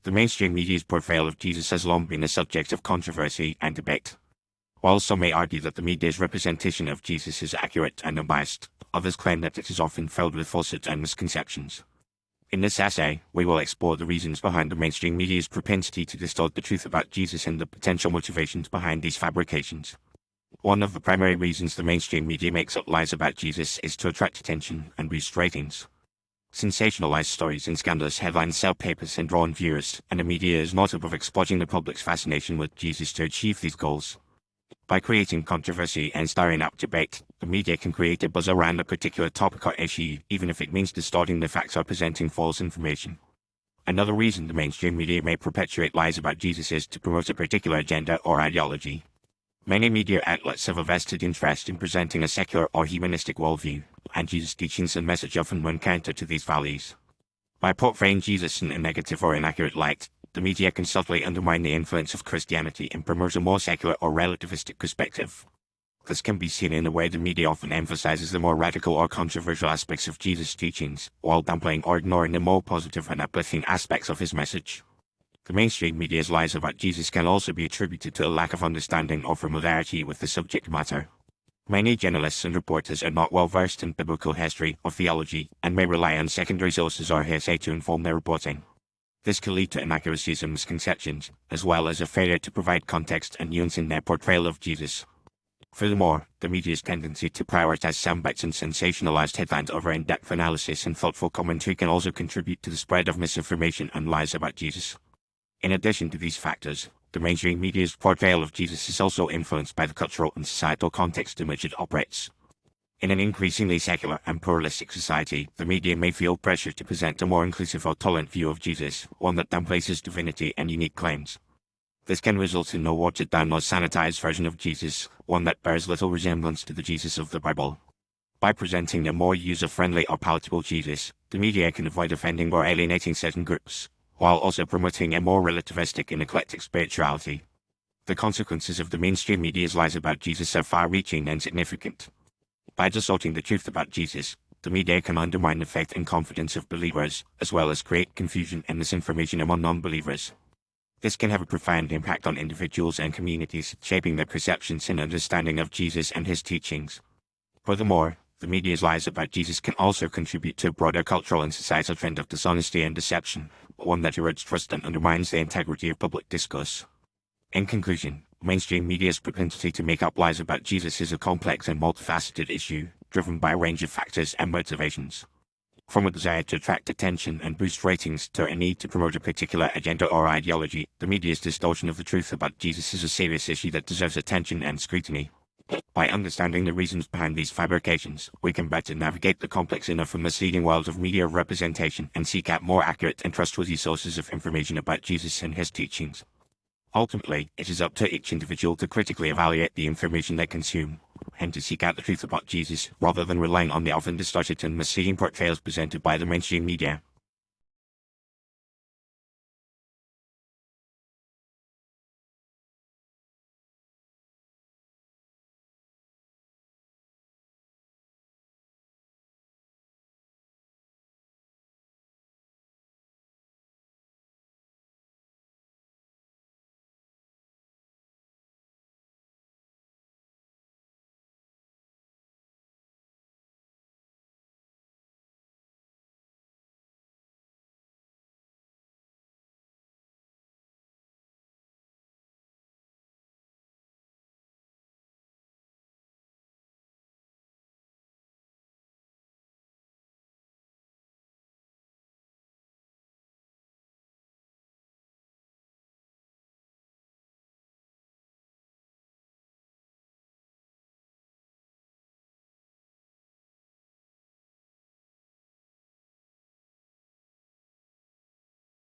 The mainstream media's portrayal of Jesus has long been a subject of controversy and debate. While some may argue that the media's representation of Jesus is accurate and unbiased, others claim that it is often filled with falsehoods and misconceptions. In this essay, we will explore the reasons behind the mainstream media's propensity to distort the truth about Jesus and the potential motivations behind these fabrications. One of the primary reasons the mainstream media makes up lies about Jesus is to attract attention and boost ratings. Sensationalized stories and scandalous headlines sell papers and draw in viewers, and the media is not above exploiting the public's fascination with Jesus to achieve these goals. By creating controversy and stirring up debate, the media can create a buzz around a particular topic or issue, even if it means distorting the facts or presenting false information. Another reason the mainstream media may perpetuate lies about Jesus is to promote a particular agenda or ideology. Many media outlets have a vested interest in presenting a secular or humanistic worldview, and Jesus' teachings and message often run counter to these values. By portraying Jesus in a negative or inaccurate light, the media can subtly undermine the influence of Christianity and promote a more secular or relativistic perspective. This can be seen in the way the media often emphasizes the more radical or controversial aspects of Jesus' teachings, while downplaying or ignoring the more positive and uplifting aspects of his message. The mainstream media's lies about Jesus can also be attributed to a lack of understanding or familiarity with the subject matter. Many journalists and reporters are not well versed in biblical history or theology, and may rely on secondary sources or hearsay to inform their reporting. This can lead to inaccuracies and misconceptions, as well as a failure to provide context and nuance in their portrayal of Jesus. Furthermore, the media's tendency to prioritize soundbites and sensationalized headlines over in-depth analysis and thoughtful commentary can also contribute to the spread of misinformation and lies about Jesus. In addition to these factors, the mainstream media's portrayal of Jesus is also influenced by the cultural and societal context in which it operates. In an increasingly secular and pluralistic society, the media may feel pressure to present a more inclusive or tolerant view of Jesus, one that downplays his divinity and unique claims. This can result in a watered-down or sanitized version of Jesus, one that bears little resemblance to the Jesus of the Bible. By presenting a more user-friendly or palatable Jesus, the media can avoid offending or alienating certain groups, while also promoting a more relativistic and eclectic spirituality. The consequences of the mainstream media's lies about Jesus are far-reaching and significant. By distorting the truth about Jesus, the media can undermine the faith and confidence of believers, as well as create confusion and misinformation among non-believers. This can have a profound impact on individuals and communities, shaping their perceptions and understanding of Jesus and his teachings. Furthermore, the media's lies about Jesus can also contribute to a broader cultural and societal trend of dishonesty and deception, one that erodes trust and undermines the integrity of public discourse. In conclusion, mainstream media's propensity to make up lies about Jesus is a complex and multifaceted issue, driven by a range of factors and motivations. From a desire to attract attention and boost ratings to a need to promote a particular agenda or ideology, the media's distortion of the truth about Jesus is a serious issue that deserves attention and scrutiny. By understanding the reasons behind these fabrications, we can better navigate the complex enough and misleading world of media representation and seek out more accurate and trustworthy sources of information about Jesus and his teachings. Ultimately, it is up to each individual to critically evaluate the information they consume, and to seek out the truth about Jesus, rather than relying on the often distorted and misleading portrayals presented by the mainstream media.